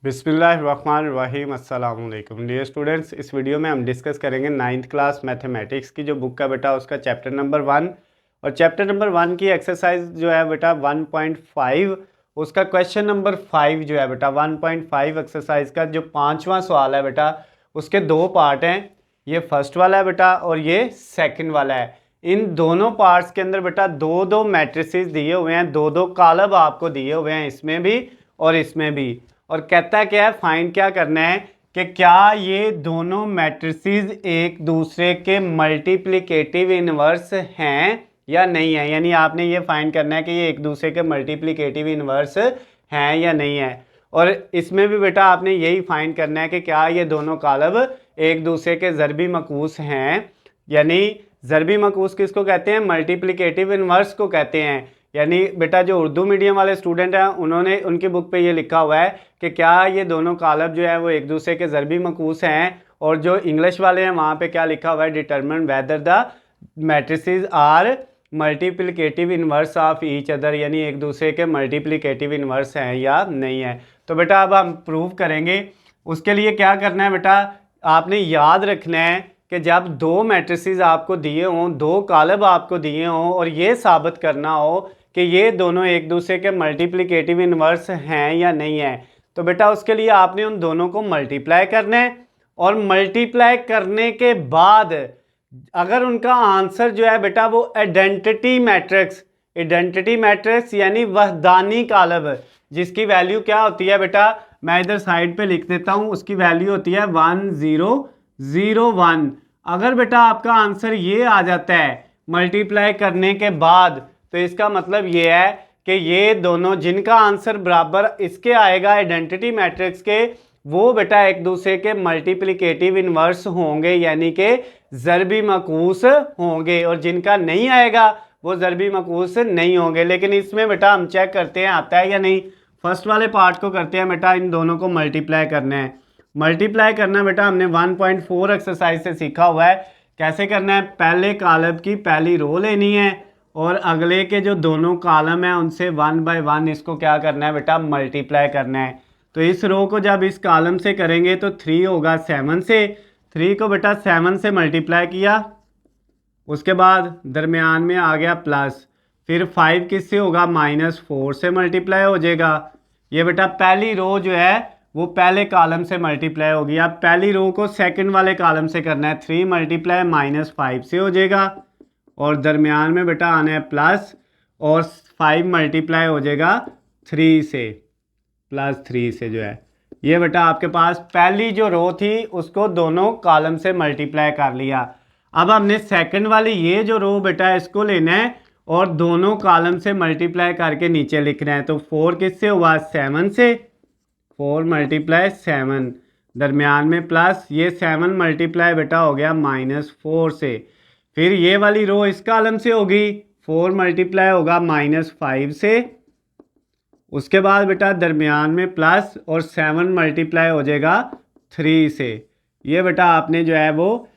बिस्मिल्लाहिर्रहमानिर्रहीम अस्सलाम वालेकुम डियर स्टूडेंट्स। इस वीडियो में हम डिस्कस करेंगे 9th क्लास मैथमेटिक्स की जो बुक का बेटा उसका चैप्टर नंबर 1 और चैप्टर नंबर 1 की एक्सरसाइज जो है बेटा 1.5 उसका क्वेश्चन नंबर 5 जो है बेटा 1.5 एक्सरसाइज का जो 5वां सवाल है बेटा उसके दो पार्ट हैं। ये फर्स्ट वाला है बेटा और ये सेकंड वाला है। इन दोनों पार्ट्स के अंदर बेटा दो दो मैट्रिसेस दिए हुए हैं, दो दो कॉलम आपको दिए हुए हैं, इसमें भी और इसमें भी। और कहता क्या है, फाइंड क्या करना है कि क्या ये दोनों मैट्रिसेस एक दूसरे के मल्टीप्लिकेटिव इनवर्स हैं या नहीं है। यानी आपने ये फाइंड करना है कि ये एक दूसरे के मल्टीप्लिकेटिव इनवर्स हैं या नहीं है। और इसमें भी बेटा आपने यही फाइंड करना है कि क्या ये दोनों कॉलम एक दूसरे के ज़रबी मकूस हैं। यानी ज़रबी मकूस किसको कहते हैं? मल्टीप्लिकेटिव इनवर्स को कहते हैं। यानी बेटा जो उर्दू मीडियम वाले स्टूडेंट हैं उन्होंने उनकी बुक पे ये लिखा हुआ है कि क्या ये दोनों कॉलम जो है वो एक दूसरे के ज़रबी मकूस हैं। और जो इंग्लिश वाले हैं वहाँ पे क्या लिखा हुआ है? Determine whether the matrices are multiplicative inverse of each other. यानी एक दूसरे के मल्टीप्लिकेटिव इनवर्स हैं या नहीं है। तो बेटा अब हम प्रूव करेंगे। उसके लिए क्या करना है बेटा, आपने याद रखना है कि जब दो मैट्रिसेस आपको दिए हों, दो कॉलम आपको दिए हों और ये साबित करना हो कि ये दोनों एक दूसरे के मल्टीप्लिकेटिव इनवर्स हैं या नहीं है, तो बेटा उसके लिए आपने उन दोनों को मल्टीप्लाई करना है। और मल्टीप्लाई करने के बाद अगर उनका आंसर जो है बेटा वो आइडेंटिटी मैट्रिक्स यानी वहदानी कॉलम जिसकी वैल्यू क्या होती है बेटा, मैं इधर साइड पे लिख देता हूँ, उसकी वैल्यू होती है 1001। अगर बेटा आपका आंसर ये आ जाता है मल्टीप्लाई करने के बाद, तो इसका मतलब ये है कि ये दोनों जिनका आंसर बराबर इसके आएगा आइडेंटिटी मैट्रिक्स के, वो बेटा एक दूसरे के मल्टीप्लिकेटिव इनवर्स होंगे यानी कि ज़रबी मकूस होंगे। और जिनका नहीं आएगा वो ज़रबी मकूस नहीं होंगे। लेकिन इसमें बेटा हम चेक करते हैं आता है या नहीं। फर्स्ट वाले पार्ट को करते हैं बेटा, इन दोनों को मल्टीप्लाई करना है। मल्टीप्लाई करना बेटा हमने 1.4 एक्सरसाइज से सीखा हुआ है। कैसे करना है? पहले कॉलम की पहली रो लेनी है और अगले के जो दोनों कॉलम हैं उनसे 1 बाय 1 इसको क्या करना है बेटा, मल्टीप्लाई करना है। तो इस रो को जब इस कॉलम से करेंगे तो 3 होगा 7 से, 3 को बेटा 7 से मल्टीप्लाई किया, उसके बाद दरमियान में आ गया प्लस, फिर 5 किससे होगा? -4 से मल्टीप्लाई हो जाएगा। ये बेटा पहली रो जो है वो पहले कॉलम से मल्टीप्लाई होगी। अब पहली रो को सेकंड वाले कॉलम से करना है, 3 मल्टीप्लाई -5 से हो जाएगा और दरमियान में बेटा आना है प्लस और 5 मल्टीप्लाई हो जाएगा 3 से, +3 से जो है। ये बेटा आपके पास पहली जो रो थी उसको दोनों कॉलम से मल्टीप्लाई कर लिया। अब हमने सेकंड वाली ये जो रो बेटा इसको लेना है और दोनों कॉलम से मल्टीप्लाई करके नीचे लिखना है। तो 4 किससे हुआ? 7 से, 4 मल्टीप्लाई 7, दरमियान में प्लस, ये 7 मल्टीप्लाई बेटा हो गया -4 से। फिर ये वाली रो इस कॉलम से होगी, 4 मल्टीप्लाई होगा -5 से, उसके बाद बेटा दरमियान में प्लस और 7 मल्टीप्लाई हो जाएगा 3 से। ये बेटा आपने जो है वो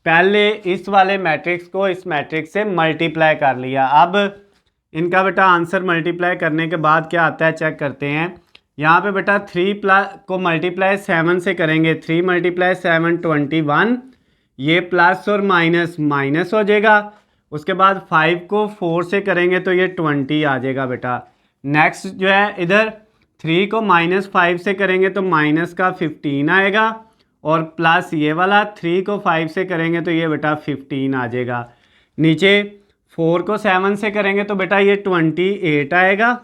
पहले इस वाले मैट्रिक्स को इस मैट्रिक्स से मल्टीप्लाई कर लिया। अब इनका बेटा आंसर मल्टीप्लाई करने के बाद क्या आता है चेक करते हैं। यहाँ पे बेटा 3 प्लस को मल्टीप्लाई 7 से करेंगे, 3 मल्टीप्लाई 7 21, ये प्लस और माइनस माइनस हो जाएगा। उसके बाद 5 को 4 से करेंगे तो ये 20 आ जाएगा बेटा। नेक्स्ट जो है इधर 3 को -5 से करेंगे तो माइनस का 15 आएगा और प्लस ये वाला 3 को 5 से करेंगे तो ये बेटा 15 आ जाएगा। नीचे 4 को 7 से करेंगे तो बेटा ये 28 आएगा।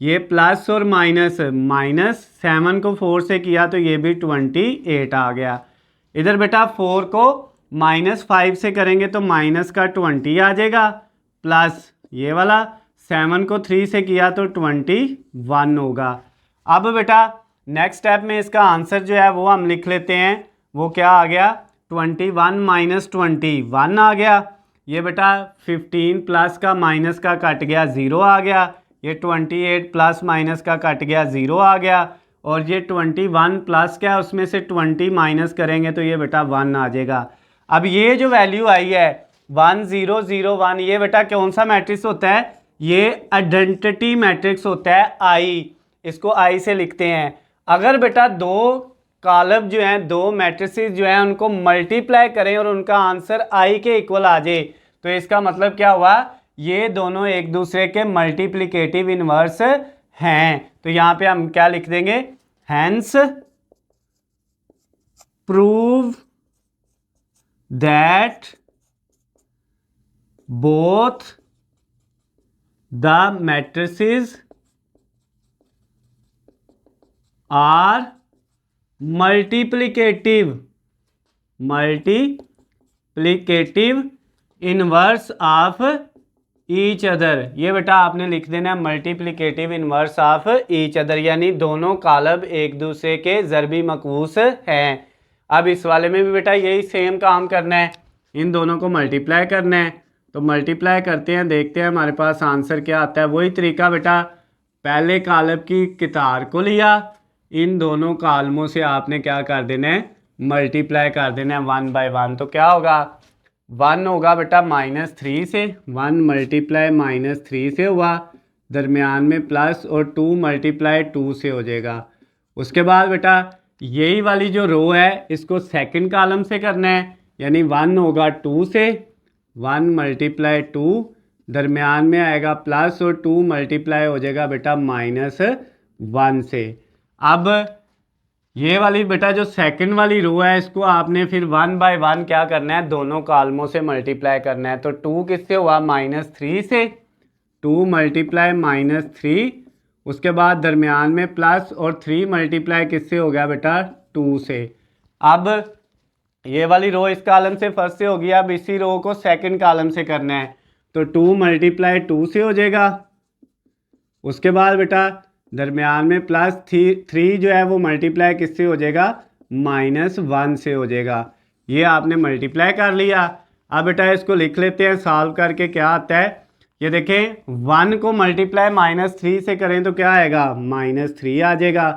ये प्लस और माइनस, माइनस 7 को 4 से किया तो ये भी 28 आ गया। इधर बेटा 4 को -5 से करेंगे तो माइनस का 20 आ जाएगा, प्लस ये वाला 7 को 3 से किया तो 21 होगा। अब बेटा नेक्स्ट स्टेप में इसका आंसर जो है वो हम लिख लेते हैं। वो क्या आ गया? 21 - 21 आ गया। ये बेटा 15 प्लस का माइनस का कट गया 0 आ गया। ये 28 प्लस माइनस का कट गया 0 आ गया। और ये 21 प्लस क्या उसमें से 20 माइनस करेंगे तो ये बेटा 1 आ जाएगा। अब ये जो वैल्यू आई है 1001, ये बेटा कौन सा मैट्रिक्स होता है? ये आइडेंटिटी मैट्रिक्स होता है आई। इसको आई से लिखते हैं। अगर बेटा दो कॉलम जो हैं, दो मैट्रिसेस जो हैं, उनको मल्टीप्लाई करें और उनका आंसर आई के इक्वल आ जाए, तो इसका मतलब क्या हुआ, ये दोनों एक दूसरे के मल्टीप्लिकेटिव इनवर्स हैं। तो यहां पे हम क्या लिख देंगे, hence prove that both the matrices are multiplicative inverse of each other. ये बेटा आपने लिख देना है multiplicative inverse of each other, यानी दोनों कॉलम एक दूसरे के ज़रबी मकूस हैं। अब इस वाले में भी बेटा यही सेम काम करना है, इन दोनों को मल्टीप्लाई करना है। तो मल्टीप्लाई करते हैं, देखते हैं हमारे पास आंसर क्या आता है। वही तरीका बेटा, पहले कॉलम की कितार को लिया, इन दोनों कॉलमों से आपने क्या कर देना है, मल्टीप्लाई कर देना है 1 बाय 1। तो क्या होगा, 1 होगा बेटा -3 से, 1 मल्टीप्लाई -3 से हुआ, दरमियान में प्लस, और 2 मल्टीप्लाई 2 से हो जाएगा। उसके बाद बेटा यही वाली जो रो है इसको सेकंड कॉलम से करना है, यानी 1 होगा 2 से, 1 मल्टीप्लाई 2, दरमियान में आएगा प्लस, और 2 मल्टीप्लाई हो जाएगा बेटा -1 से। अब ये वाली बेटा जो सेकंड वाली रो है इसको आपने फिर 1 बाय 1 क्या करना है, दोनों कॉलमों से मल्टीप्लाई करना है। तो 2 किससे हुआ, -3 से, 2 मल्टीप्लाई -3, उसके बाद दरमियान में प्लस, और 3 मल्टीप्लाई किससे हो गया बेटा 2 से। अब ये वाली रो इस कॉलम से फर्स्ट से होगी, अब इसी रो को सेकंड कॉलम से करना है। तो 2 मल्टीप्लाई 2 से हो जाएगा, उसके बाद बेटा दरमियान में प्लस 3 जो है वो मल्टीप्लाई किससे हो जाएगा, -1 से हो जाएगा। ये आपने मल्टीप्लाई कर लिया। अब बेटा इसको लिख लेते हैं, सॉल्व करके क्या आता है, ये देखें 1 को मल्टीप्लाई -3 से करें तो क्या आएगा, -3 आ जाएगा,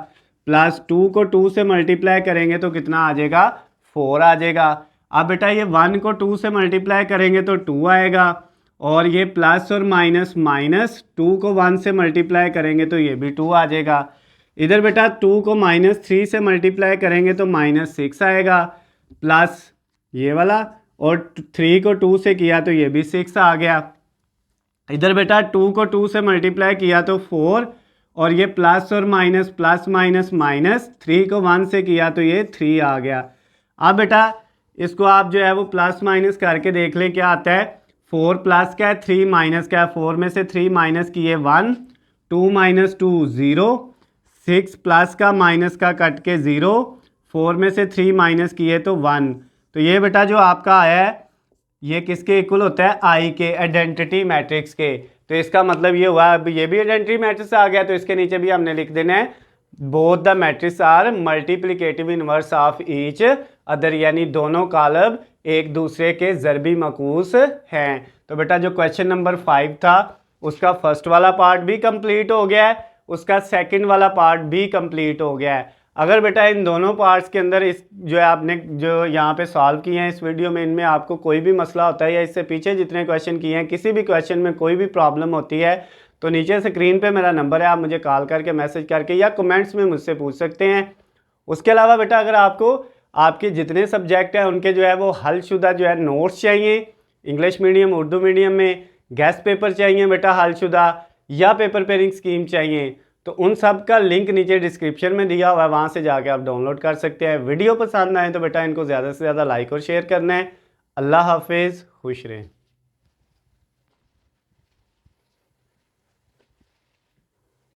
प्लस 2 को 2 से मल्टीप्लाई करेंगे तो कितना आ जाएगा, 4 आ जाएगा। अब बेटा ये 1 को 2 से मल्टीप्लाई करेंगे तो 2 आएगा, और ये प्लस और माइनस, -2 को 1 से मल्टीप्लाई करेंगे तो ये भी 2 आ जाएगा। इधर बेटा 2 को -3 से मल्टीप्लाई करेंगे तो -6 आएगा, प्लस ये वाला, और 3 को 2 से किया तो ये भी 6 आ गया। इधर बेटा 2 को 2 से मल्टीप्लाई किया तो 4, और ये प्लस और माइनस, प्लस माइनस माइनस, 3 को 1 से किया तो ये 3 आ गया। अब बेटा इसको आप जो है वो प्लस माइनस करके देख लें क्या आता है। 4 प्लस क्या है, 3 माइनस क्या है, 4 में से 3 माइनस किए 1, 2 माइनस 2 0, 6 प्लस का माइनस का कट के 0, 4 में से 3 माइनस किए तो 1। तो ये बेटा जो आपका आया है ये किसके इक्वल होता है, आई के, आइडेंटिटी मैट्रिक्स के। तो इसका मतलब ये हुआ, अब ये भी आइडेंटिटी मैट्रिक्स आ गया, तो इसके नीचे भी हमने लिख देना है both the matrix are multiplicative inverse of each other, यानी दोनों कॉलम एक दूसरे के ज़रबी मकूस हैं। तो बेटा जो क्वेश्चन नंबर 5 था उसका फर्स्ट वाला पार्ट भी कंप्लीट हो गया है, उसका सेकंड वाला पार्ट भी कंप्लीट हो गया है। अगर बेटा इन दोनों पार्ट्स के अंदर इस जो है आपने जो यहाँ पे सॉल्व किए हैं इस वीडियो में, इनमें आपको कोई भी मसला होता है या इससे पीछे जितने क्वेश्चन किए हैं किसी भी क्वेश्चन में कोई भी प्रॉब्लम होती है तो नीचे स्क्रीन पे मेरा नंबर है, आप मुझे कॉल करके मैसेज करके या कमेंट्स में मुझसे पूछ सकते हैं। उसके अलावा बेटा अगर आपको आपके जितने सब्जेक्ट हैं उनके जो है वो हलशुदा जो है नोट्स चाहिए, इंग्लिश मीडियम उर्दू मीडियम में गेस्ट पेपर चाहिए बेटा हलशुदा, या पेपर पेयरिंग स्कीम चाहिए, तो उन सब का लिंक नीचे डिस्क्रिप्शन में दिया हुआ है, वहाँ से जाके आप डाउनलोड कर सकते हैं। वीडियो पसंद आए तो बेटा इनको ज़्यादा से ज़्यादा लाइक और शेयर करना है। अल्लाह हाफिज़, खुश रहें।